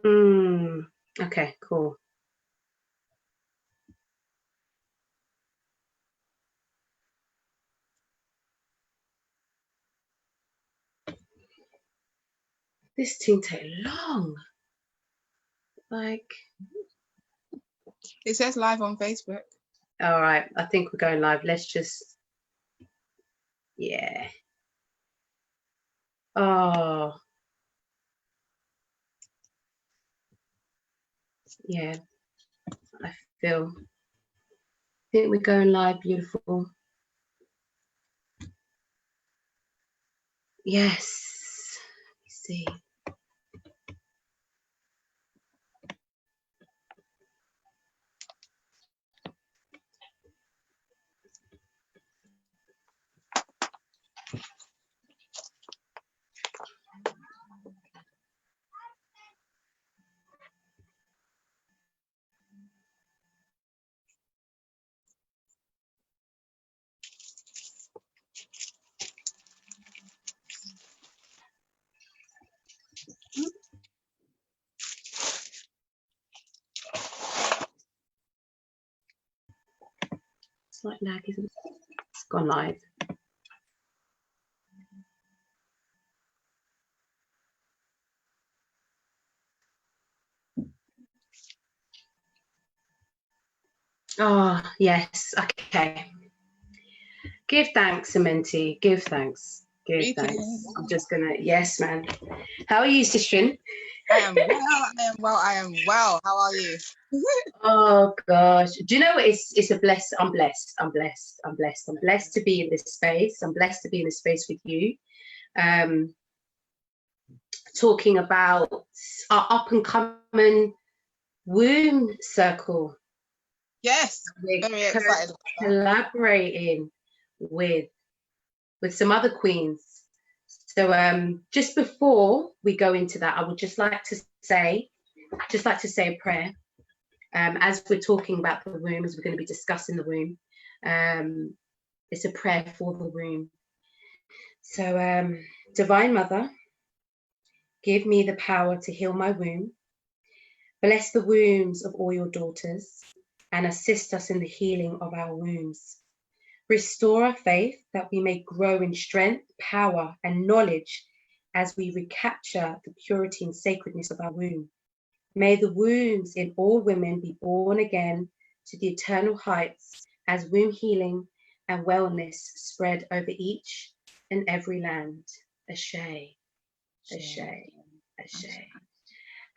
Okay, cool. This thing take long. Like, it says live on Facebook. All right, I think we're going live. Let's just, yeah. Oh, yeah. I think we're going live. Beautiful. Yes. Let's see. Slight lag, isn't it? It's gone live. Oh, yes. Okay. Give thanks, Amenti. Give thanks. Give thanks. I'm just gonna, yes, man. How are you, Sistrin? I am well. How are you? Oh gosh. Do you know what? It's a bless. I'm blessed. I'm blessed to be in this space. I'm blessed to be in this space with you. Talking about our up and coming womb circle. Yes. We're very excited. Collaborating with some other queens. So just before we go into that, I would just like to say a prayer. As we're talking about the womb, as we're going to be discussing the womb, it's a prayer for the womb. So Divine Mother, give me the power to heal my womb. Bless the wombs of all your daughters and assist us in the healing of our wombs. Restore our faith that we may grow in strength, power, and knowledge as we recapture the purity and sacredness of our womb. May the wombs in all women be born again to the eternal heights as womb healing and wellness spread over each and every land. Ashe, ashe, ashe.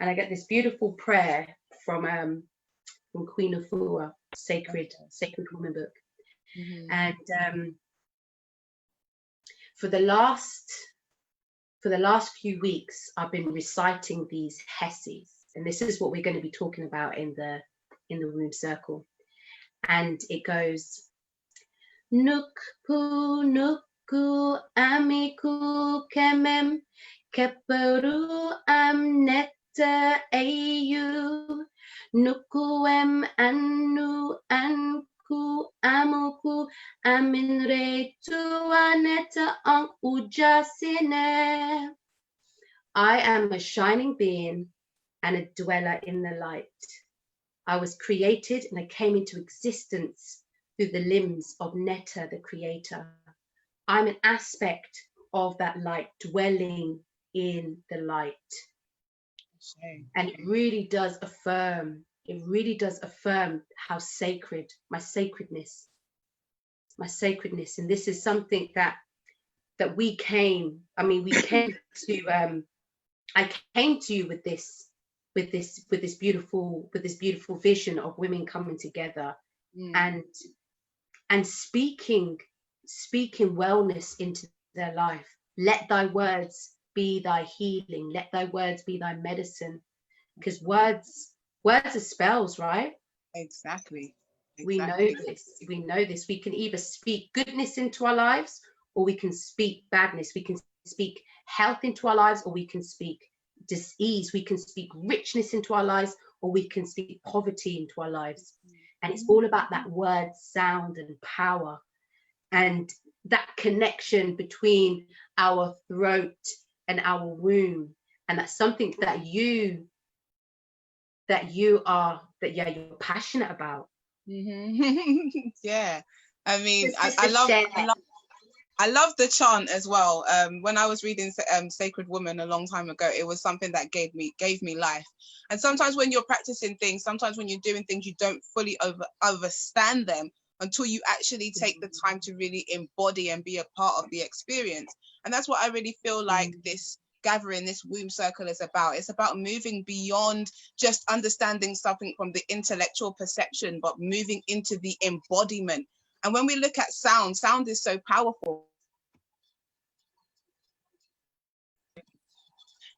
And I get this beautiful prayer from Queen Afua, Sacred Woman book. And for the last few weeks, I've been reciting these hesses, and this is what we're going to be talking about in the womb circle. And it goes, Nukpu nuku amiku kemem keperu amneta ayu nukuem anu anku amuku aminre tuaneta ang ujasine. I am a shining being and a dweller in the light. I was created and I came into existence through the limbs of Netta, the creator. I'm an aspect of that light, dwelling in the light. And it really does affirm how sacred, my sacredness. And this is something that we came to, I came to you with this beautiful vision of women coming together and speaking wellness into their life. Let thy words be thy healing. Let thy words be thy medicine. Because words are spells, right? Exactly. We know this. We can either speak goodness into our lives, or we can speak badness. We can speak health into our lives, or we can speak disease. We can speak richness into our lives, or we can speak poverty into our lives. And it's all about that word sound and power, and that connection between our throat and our womb. And that's something that you you're passionate about. Yeah, I mean, Just I to love, share. I love the chant as well. When I was reading Sacred Woman a long time ago, it was something that gave me life. And sometimes when you're practicing things, sometimes when you're doing things, you don't fully understand them until you actually take the time to really embody and be a part of the experience. And that's what I really feel like this gathering, this womb circle is about. It's about moving beyond just understanding something from the intellectual perception, but moving into the embodiment. And when we look at sound, sound is so powerful.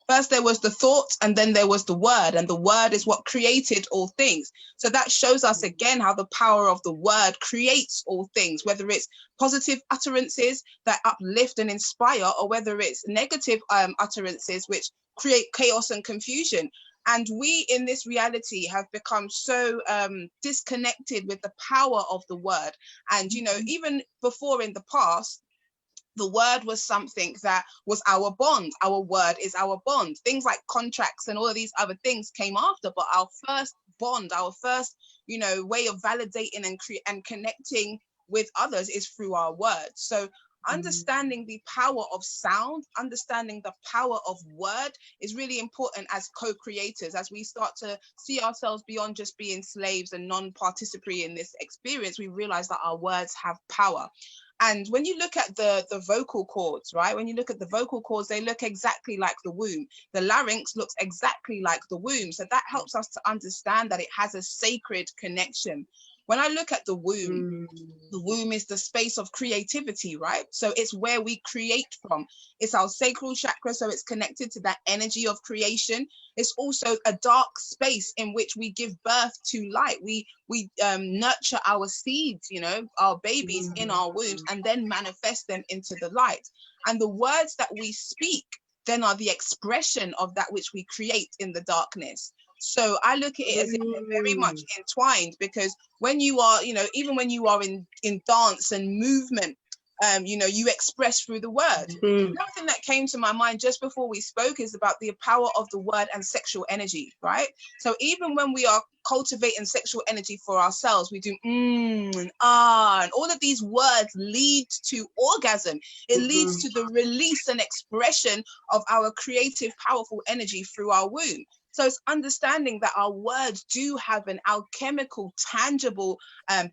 First, there was the thought, and then there was the word, and the word is what created all things. So that shows us again how the power of the word creates all things, whether it's positive utterances that uplift and inspire, or whether it's negative utterances which create chaos and confusion. And we in this reality have become so disconnected with the power of the word. And, you know, even before in the past, the word was something that was our bond. Our word is our bond. Things like contracts and all of these other things came after, but our first bond, our first, you know, way of validating and connecting with others is through our words. So understanding the power of sound, understanding the power of word is really important as co-creators, as we start to see ourselves beyond just being slaves and non-participatory in this experience. We realize that our words have power. And when you look at the vocal cords, right, when you look at the vocal cords, they look exactly like the womb. The larynx looks exactly like the womb. So that helps us to understand that it has a sacred connection. When I look at the womb is the space of creativity, right? So it's where we create from. It's our sacral chakra, so it's connected to that energy of creation. It's also a dark space in which we give birth to light. We nurture our seeds, you know, our babies in our wombs, and then manifest them into the light. And the words that we speak then are the expression of that which we create in the darkness. So I look at it as if they're very much entwined, because when you are, you know, even when you are in dance and movement, you know, you express through the word. Something that came to my mind just before we spoke is about the power of the word and sexual energy, right? So even when we are cultivating sexual energy for ourselves, we do and ah, and all of these words lead to orgasm. It leads to the release and expression of our creative, powerful energy through our womb. So it's understanding that our words do have an alchemical, tangible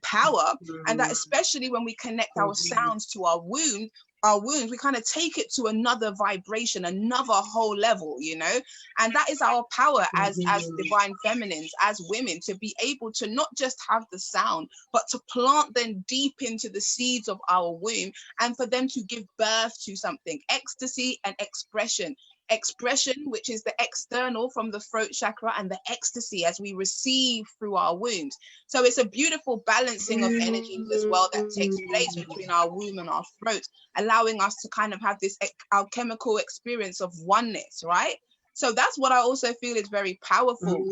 power, and that especially when we connect our sounds to our wounds, we kind of take it to another vibration, another whole level, you know. And that is our power as divine feminines, as women, to be able to not just have the sound, but to plant them deep into the seeds of our womb, and for them to give birth to something, ecstasy and expression. Expression, which is the external from the throat chakra, and the ecstasy as we receive through our wombs. So it's a beautiful balancing of energies as well that takes place between our womb and our throat, allowing us to kind of have this alchemical experience of oneness, right? So that's what I also feel is very powerful,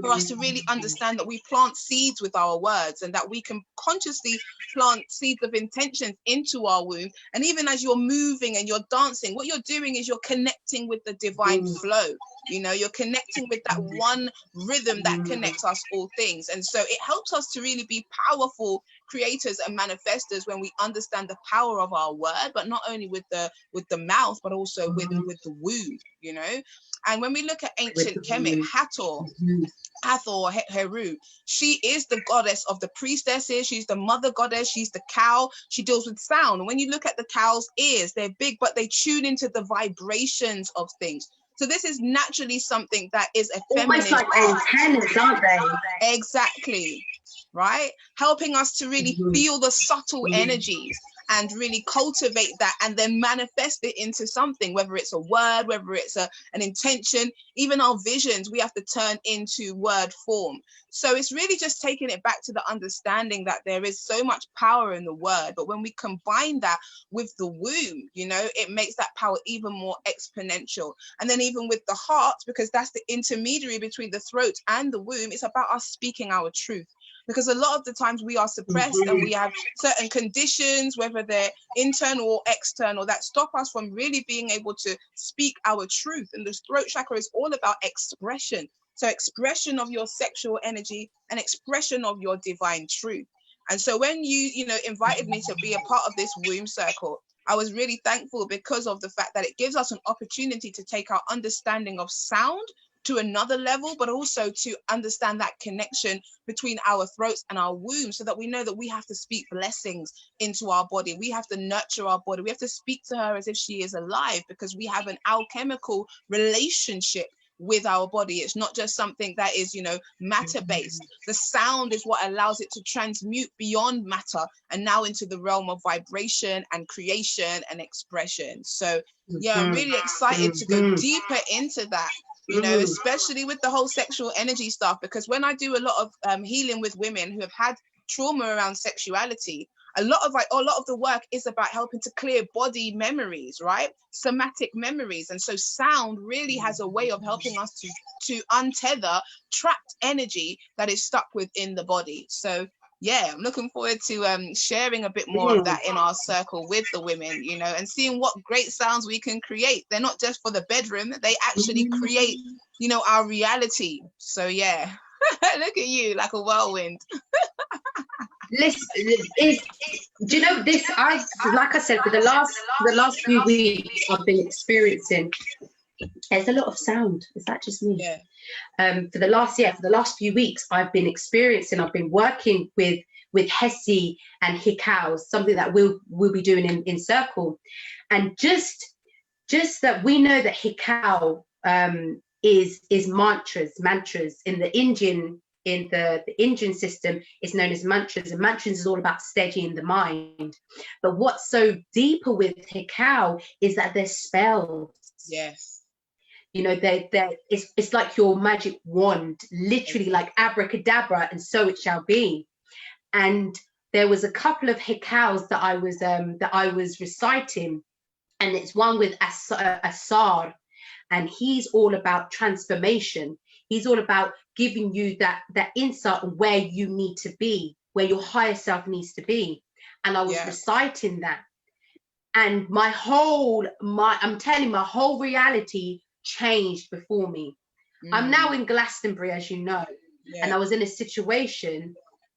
for us to really understand that we plant seeds with our words, and that we can consciously plant seeds of intentions into our womb. And even as you're moving and you're dancing, what you're doing is you're connecting with the divine flow. You know, you're connecting with that one rhythm that connects us all things. And so it helps us to really be powerful creators and manifestors when we understand the power of our word, but not only with the mouth, but also with the womb, you know. And when we look at ancient Kemet, Hathor, Heru, she is the goddess of the priestesses. She's the mother goddess. She's the cow. She deals with sound. And when you look at the cow's ears, they're big, but they tune into the vibrations of things. So this is naturally something that is a feminine. Almost like antennas, aren't they? Exactly. Right? Helping us to really feel the subtle energies and really cultivate that, and then manifest it into something, whether it's a word, whether it's an intention. Even our visions, we have to turn into word form. So it's really just taking it back to the understanding that there is so much power in the word, but when we combine that with the womb, you know, it makes that power even more exponential. And then even with the heart, because that's the intermediary between the throat and the womb, it's about us speaking our truth. Because a lot of the times we are suppressed and we have certain conditions, whether they're internal or external, that stop us from really being able to speak our truth. And the throat chakra is all about expression. So expression of your sexual energy and expression of your divine truth. And so when you know, invited me to be a part of this womb circle, I was really thankful because of the fact that it gives us an opportunity to take our understanding of sound to another level, but also to understand that connection between our throats and our womb, so that we know that we have to speak blessings into our body. We have to nurture our body. We have to speak to her as if she is alive, because we have an alchemical relationship with our body. It's not just something that is, you know, matter based. The sound is what allows it to transmute beyond matter and now into the realm of vibration and creation and expression. So yeah, I'm really excited to go deeper into that, you know, especially with the whole sexual energy stuff, because when I do a lot of healing with women who have had trauma around sexuality, a lot of the work is about helping to clear body memories, right? Somatic memories. And so sound really has a way of helping us to untether trapped energy that is stuck within the body. So yeah, I'm looking forward to sharing a bit more of that in our circle with the women, you know, and seeing what great sounds we can create. They're not just for the bedroom, they actually create, you know, our reality. So yeah, look at you, like a whirlwind. Listen, do you know this? Like I said, for the last few weeks, I've been experiencing. There's a lot of sound. Is that just me? Yeah. For the last few weeks, I've been working with Hesi and Hikau, something that we'll be doing in circle, and just that we know that Hikau is mantras in the Indian. In the Indian system, is known as mantras, and mantras is all about steadying the mind. But what's so deeper with Hikau is that they're spells. Yes. You know, it's like your magic wand, literally like abracadabra, and so it shall be. And there was a couple of Hikaus that I was reciting, and it's one with Asar, and he's all about transformation. He's all about giving you that insight on where you need to be, where your higher self needs to be. And I was reciting that, and my whole reality changed before me. I'm now in Glastonbury, as you know, and I was in a situation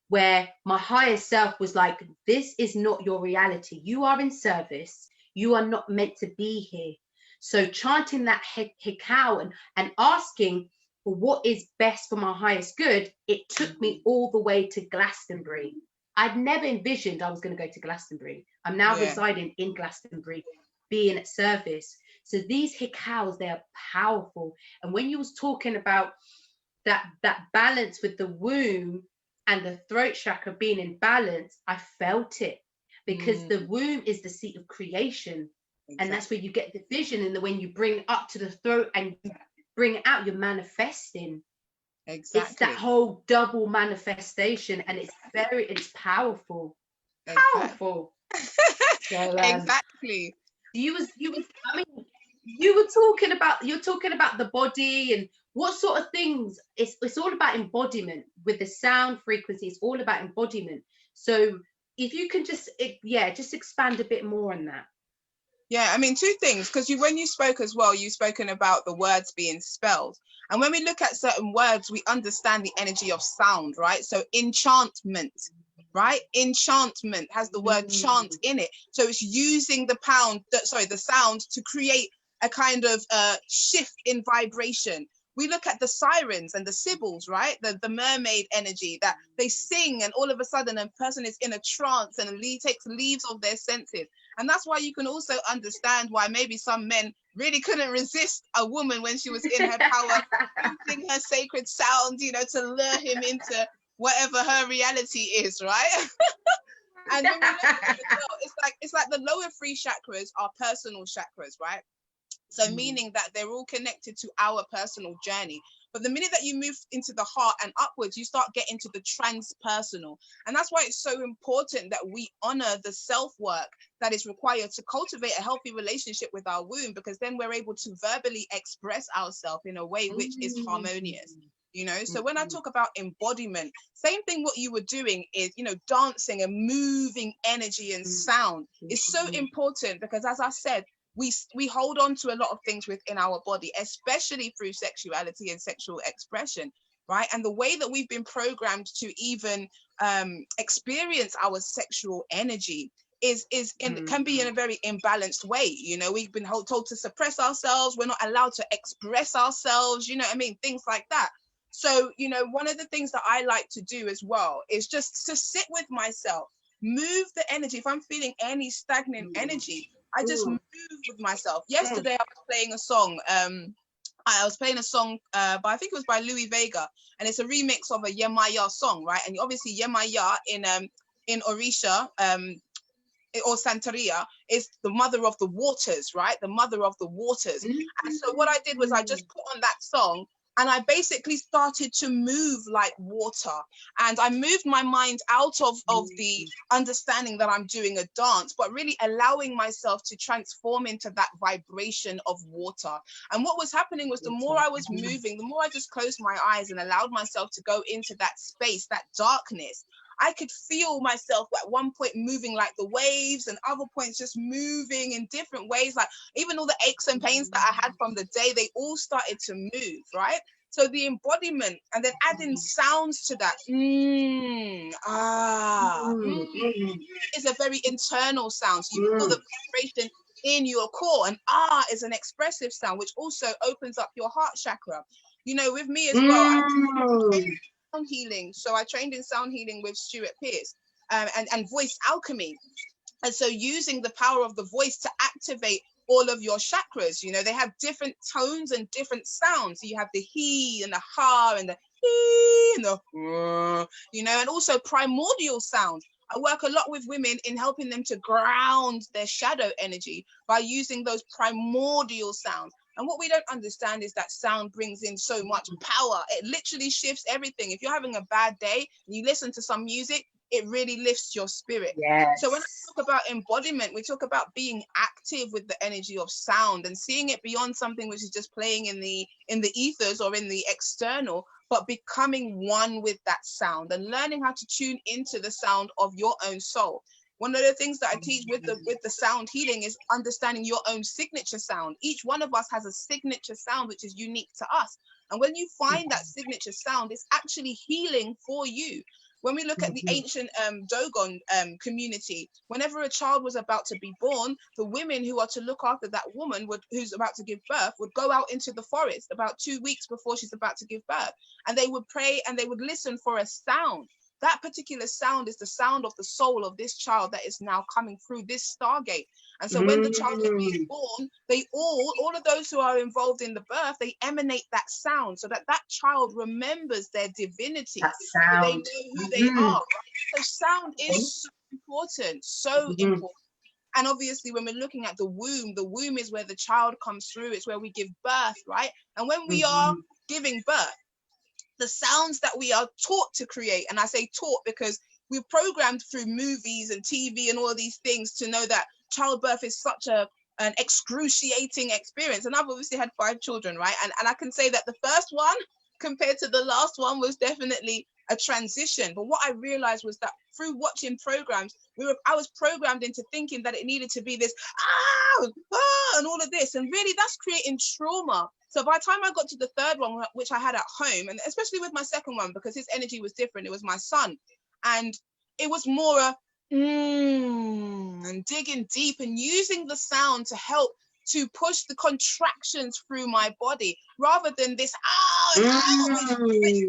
where my higher self was like, this is not your reality. You are in service. You are not meant to be here. So chanting that Hikau and asking for what is best for my highest good, it took me all the way to Glastonbury. I'd never envisioned I was going to go to Glastonbury. I'm now residing in Glastonbury, being at service. So these Hikaus, they are powerful. And when you was talking about that balance with the womb and the throat chakra being in balance, I felt it, because the womb is the seat of creation. Exactly. And that's where you get the vision, and when you bring it up to the throat and you bring it out, you're manifesting. Exactly. It's that whole double manifestation, and it's powerful. Powerful. So, exactly. You were talking about the body and what sort of things. It's all about embodiment with the sound frequency. It's all about embodiment. So if you can just expand a bit more on that. Yeah, I mean, two things, because when you spoke as well, you've spoken about the words being spelled. And when we look at certain words, we understand the energy of sound, right? So enchantment, right? Enchantment has the word chant in it. So it's using the sound to create a kind of shift in vibration. We look at the sirens and the sibyls, right? The mermaid energy, that they sing and all of a sudden a person is in a trance and takes leaves of their senses. And that's why you can also understand why maybe some men really couldn't resist a woman when she was in her power, using her sacred sound, you know, to lure him into whatever her reality is, right? And when we look at it, it's like the lower three chakras are personal chakras, right? So meaning that they're all connected to our personal journey. But the minute that you move into the heart and upwards, you start getting to the transpersonal. And that's why it's so important that we honor the self-work that is required to cultivate a healthy relationship with our womb, because then we're able to verbally express ourselves in a way which is harmonious. You know, so when I talk about embodiment, same thing, what you were doing is, you know, dancing and moving energy and sound is so important, because as I said, we hold on to a lot of things within our body, especially through sexuality and sexual expression, right? And the way that we've been programmed to even experience our sexual energy can be in a very imbalanced way. You know, we've been told to suppress ourselves. We're not allowed to express ourselves. You know what I mean? Things like that. So, you know, one of the things that I like to do as well is just to sit with myself, move the energy. If I'm feeling any stagnant energy, I just move with myself. Yesterday, I was playing a song. I was playing a song, but I think it was by Louis Vega, and it's a remix of a Yemaya song, right? And obviously, Yemaya in Orisha, or Santeria, is the mother of the waters, right? The mother of the waters. And so what I did was I just put on that song, and I basically started to move like water. And I moved my mind out of the understanding that I'm doing a dance, but really allowing myself to transform into that vibration of water. And what was happening was the more I was moving, the more I just closed my eyes and allowed myself to go into that space, that darkness, I could feel myself at one point moving like the waves, and other points just moving in different ways. Like even all the aches and pains that I had from the day, they all started to move, right? So the embodiment, and then adding sounds to that, is a very internal sound. So you feel the vibration in your core, and is an expressive sound, which also opens up your heart chakra. You know, with me as well, sound healing. So I trained in sound healing with Stuart Pearce, and voice alchemy. And so using the power of the voice to activate all of your chakras, you know, they have different tones and different sounds. So you have the he and the ha and the he and the, you know, and also primordial sounds. I work a lot with women in helping them to ground their shadow energy by using those primordial sounds. And what we don't understand is that sound brings in so much power. It literally shifts everything. If you're having a bad day and you listen to some music, it really lifts your spirit. Yes. So when I talk about embodiment, we talk about being active with the energy of sound and seeing it beyond something which is just playing in the ethers or in the external, but becoming one with that sound and learning how to tune into the sound of your own soul. One of the things that I teach with the sound healing is understanding your own signature sound. Each one of us has a signature sound which is unique to us. And when you find that signature sound, it's actually healing for you. When we look at the ancient Dogon community, whenever a child was about to be born, the women who are to look after that woman who's about to give birth would go out into the forest about 2 weeks before she's about to give birth. And they would pray and they would listen for a sound. That particular sound is the sound of the soul of this child that is now coming through this stargate. And so when the child is being born, they all of those who are involved in the birth, they emanate that sound so that that child remembers their divinity. That sound. So they know who they are. Right? So sound is so important, so important. And obviously, when we're looking at the womb is where the child comes through. It's where we give birth, right? And when we are giving birth, the sounds that we are taught to create, and I say taught because we're programmed through movies and TV and all of these things to know that childbirth is such an excruciating experience. And I've obviously had 5 children, right? And I can say that the first one compared to the last one was definitely a transition. But what I realized was that through watching programs, I was programmed into thinking that it needed to be this and all of this, and really that's creating trauma. So by the time I got to the third one, which I had at home, and especially with my second one, because his energy was different, it was my son, and it was more and digging deep and using the sound to help to push the contractions through my body rather than this which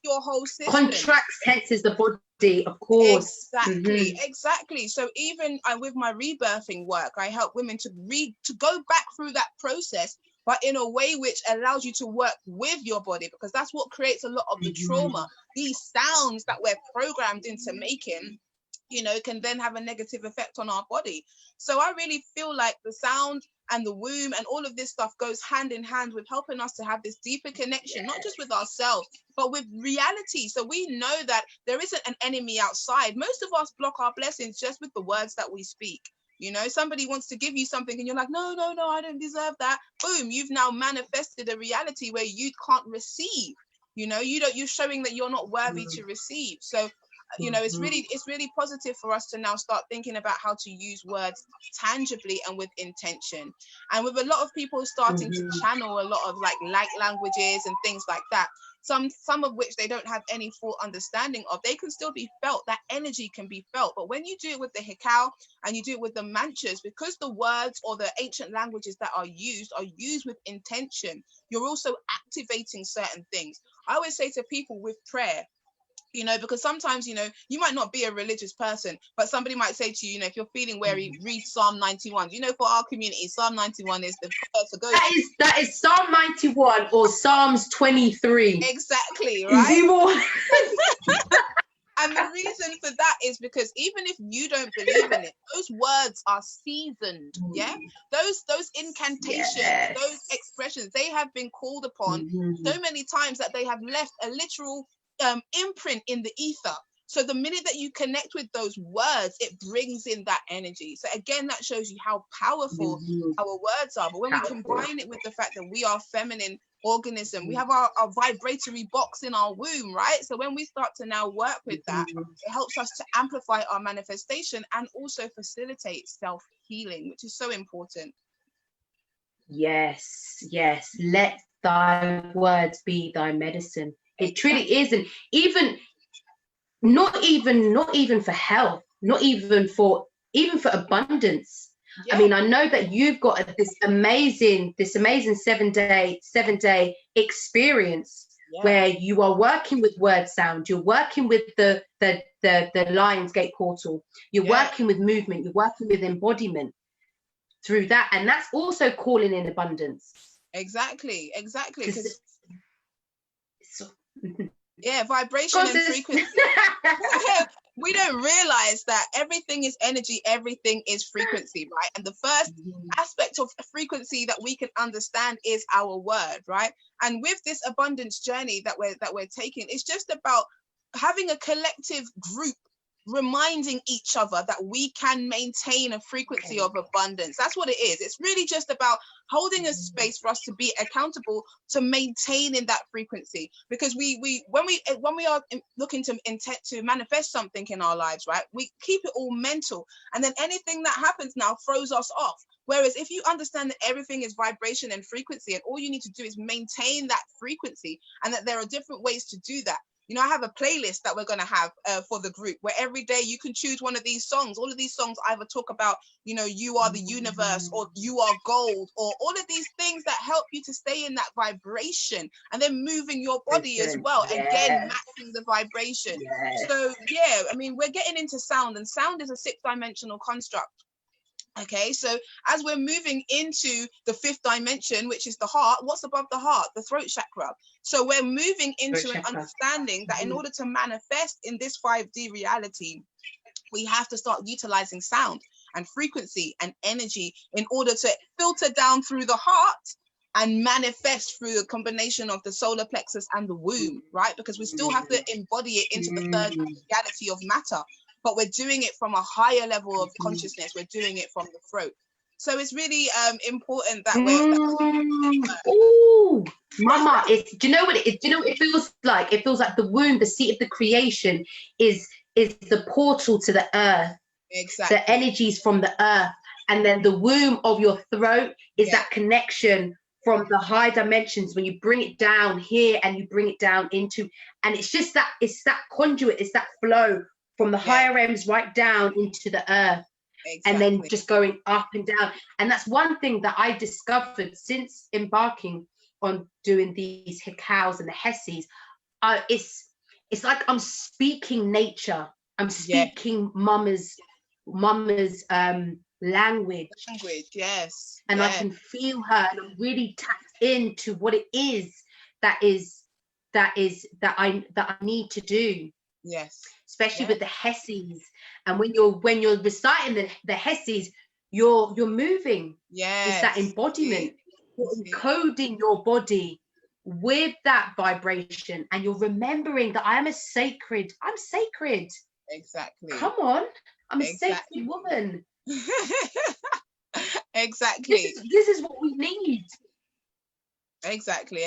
your whole system. Contracts, tenses the body, of course. Exactly. So even with my rebirthing work, I help women to go back through that process, but in a way which allows you to work with your body, because that's what creates a lot of the trauma. These sounds that we're programmed into making, you know, can then have a negative effect on our body. So I really feel like the sound and the womb and all of this stuff goes hand in hand with helping us to have this deeper connection, not just with ourselves, but with reality. So we know that there isn't an enemy outside. Most of us block our blessings just with the words that we speak. You know, somebody wants to give you something and you're like, no, I don't deserve that. Boom, you've now manifested a reality where you can't receive. You know, you're showing that you're not worthy to receive. So You know, it's really positive for us to now start thinking about how to use words tangibly and with intention. And with a lot of people starting to channel a lot of like light languages and things like that, some of which they don't have any full understanding of, they can still be felt. That energy can be felt. But when you do it with the hikau and you do it with the mantras, because the words or the ancient languages that are used with intention, you're also activating certain things. I always say to people with prayer, you know, because sometimes, you know, you might not be a religious person, but somebody might say to you, you know, if you're feeling weary, read Psalm 91. You know, for our community, Psalm 91 is the prayer to go. That is Psalm 91 or Psalms 23. Exactly, right? And the reason for that is because even if you don't believe in it, those words are seasoned. Yeah, those incantations, those expressions, they have been called upon so many times that they have left a literal imprint in the ether. So the minute that you connect with those words, it brings in that energy. So again, that shows you how powerful our words are. But when we combine it with the fact that we are feminine organism, we have our vibratory box in our womb, right? So when we start to now work with that, it helps us to amplify our manifestation and also facilitate self-healing, which is so important. Yes, let thy words be thy medicine. It truly is. And even not even for health, not even for abundance. I mean, I know that you've got this amazing 7-day experience where you are working with word sound, you're working with the Lionsgate portal, you're working with movement, you're working with embodiment through that, and that's also calling in abundance. Exactly. Yeah, vibration and frequency. We don't realize that everything is energy, everything is frequency, right? And the first aspect of frequency that we can understand is our word, right? And with this abundance journey that we're taking, it's just about having a collective group reminding each other that we can maintain a frequency of abundance. That's what it is. It's really just about holding a space for us to be accountable to maintaining that frequency. Because when we are looking to intent to manifest something in our lives, right, we keep it all mental, and then anything that happens now throws us off. Whereas if you understand that everything is vibration and frequency, and all you need to do is maintain that frequency, and that there are different ways to do that. You know, I have a playlist that we're going to have for the group, where every day you can choose one of these songs. All of these songs either talk about, you know, you are the universe, or you are gold, or all of these things that help you to stay in that vibration, and then moving your body as well. Again, matching the vibration. So, yeah, I mean, we're getting into sound, and sound is a 6-dimensional construct. Okay, so as we're moving into the 5th dimension, which is the heart, what's above the heart? The throat chakra. So we're moving into an understanding that in order to manifest in this 5D reality, we have to start utilizing sound and frequency and energy in order to filter down through the heart and manifest through a combination of the solar plexus and the womb, right? Because we still have to embody it into the 3rd reality of matter. But we're doing it from a higher level of consciousness. We're doing it from the throat. So it's really important that Ooh, Mama, do you know what it is? Do you know what it feels like? It feels like the womb, the seat of the creation, is the portal to the earth. Exactly. The energies from the earth. And then the womb of your throat is that connection from the high dimensions, when you bring it down here and you bring it down into, and it's just that, it's that conduit, it's that flow from the higher realms right down into the earth. And then just going up and down. And that's one thing that I discovered since embarking on doing these hikaus and the hesses. It's like I'm speaking nature. I'm speaking mama's language. Yes. And I can feel her, and I'm really tapped into what it is that I need to do. Yes. Especially with the hesses, and when you're reciting the hesses, you're moving. It's that embodiment. You're encoding your body with that vibration, and you're remembering that I'm sacred. Exactly. Come on, I'm a sacred woman. Exactly. This is what we need. Exactly.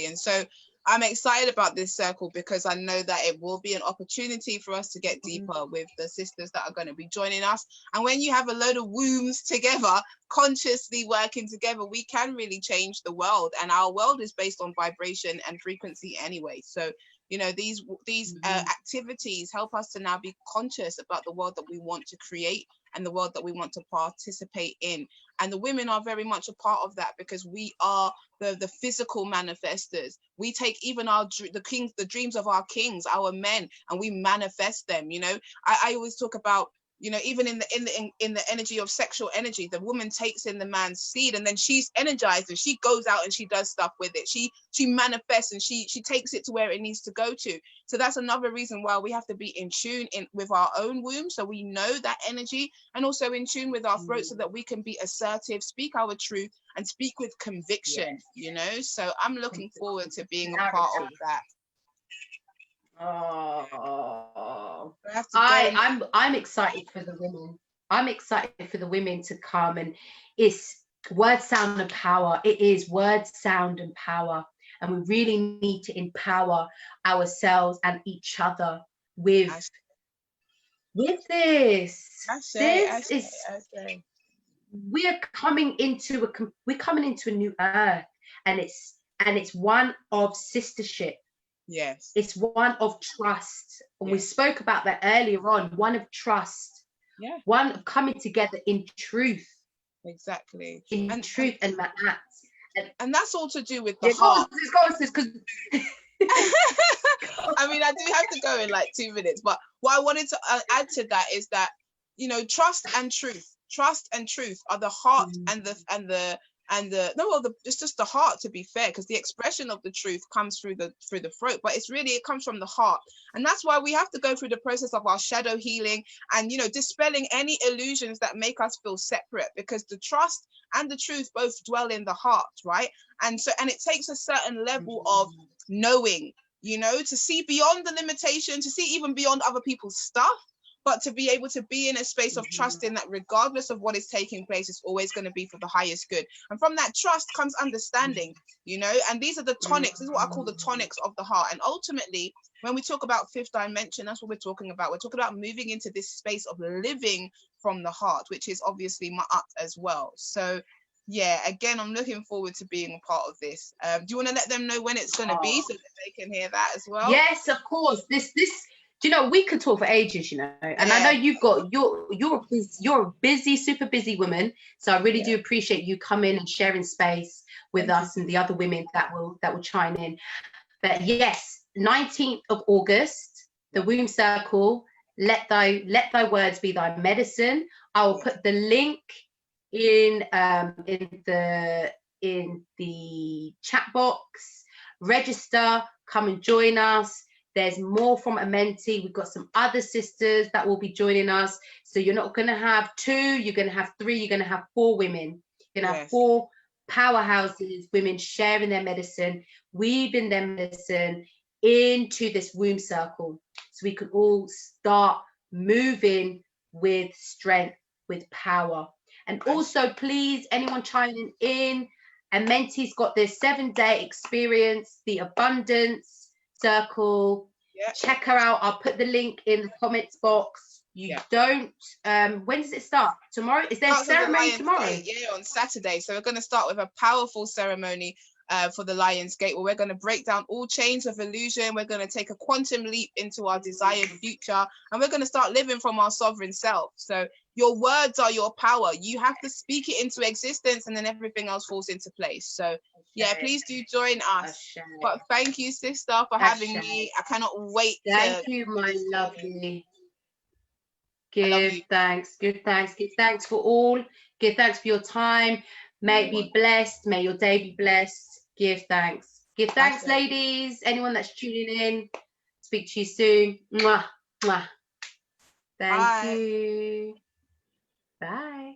And so I'm excited about this circle because I know that it will be an opportunity for us to get deeper with the sisters that are going to be joining us. And when you have a load of wombs together, consciously working together, we can really change the world. And our world is based on vibration and frequency anyway. So, you know, these activities help us to now be conscious about the world that we want to create and the world that we want to participate in. And the women are very much a part of that, because we are the physical manifestors. We take even the dreams of our kings, our men, and we manifest them. You know, I always talk about, you know, even in the energy of sexual energy, the woman takes in the man's seed, and then she's energized and she goes out and she does stuff with it. She manifests and she takes it to where it needs to go to. So that's another reason why we have to be in tune with our own womb, so we know that energy, and also in tune with our throat, so that we can be assertive, speak our truth, and speak with conviction. Yes. You know, so I'm looking forward to being a part of that. Oh, I'm excited for the women. I'm excited for the women to come, and it's word, sound, and power. It is word, sound, and power, and we really need to empower ourselves and each other with this. We're coming into a new earth, and it's one of sistership. Yes, it's one of trust, and we spoke about that earlier on. One of trust, one of coming together in truth. Exactly, in truth and that, and that's all to do with the heart. I mean, I do have to go in like 2 minutes, but what I wanted to add to that is that, you know, trust and truth are the heart it's just the heart, to be fair, because the expression of the truth comes through the throat, but it comes from the heart. And that's why we have to go through the process of our shadow healing and, you know, dispelling any illusions that make us feel separate, because the trust and the truth both dwell in the heart, right? And it takes a certain level of knowing, you know, to see beyond the limitation, to see even beyond other people's stuff, but to be able to be in a space of trusting that regardless of what is taking place, it's always going to be for the highest good. And from that trust comes understanding, you know, and these are the tonics. This is what I call the tonics of the heart. And ultimately, when we talk about fifth dimension, that's what we're talking about. We're talking about moving into this space of living from the heart, which is obviously Ma'at as well. So yeah, again, I'm looking forward to being a part of this. Do you want to let them know when it's going to be, so that they can hear that as well? Yes, of course. This do you know, we could talk for ages, you know, and I know you're a busy, super busy woman, so I really do appreciate you coming and sharing space with us and the other women that will chime in. But yes, 19th of August, the womb circle. Let thy words be thy medicine. I will put the link in the chat box. Register, come and join us. There's more from Amenti. We've got some other sisters that will be joining us. So you're not going to have 2, you're going to have 3, you're going to have 4 women. You're going to have 4 powerhouses, women sharing their medicine, weaving their medicine into this womb circle, so we can all start moving with strength, with power. And also, please, anyone chiming in, Amenti's got this 7-day experience, the abundance circle. Check her out. I'll put the link in the comments box. Don't when does it start? Tomorrow? Is there a ceremony tomorrow? On Saturday. So we're going to start with a powerful ceremony for the Lion's Gate, where we're going to break down all chains of illusion. We're going to take a quantum leap into our desired future, and we're going to start living from our sovereign self. So your words are your power. You have to speak it into existence, and then everything else falls into place. So yeah, please do join us. But thank you, sister, for having me. I cannot wait. Thank you, my lovely. Give thanks for all. Give thanks for your time. May it be blessed. May your day be blessed. Give thanks. Give thanks, ladies. Anyone that's tuning in. Speak to you soon. Mwah, mwah. Thank you. Bye.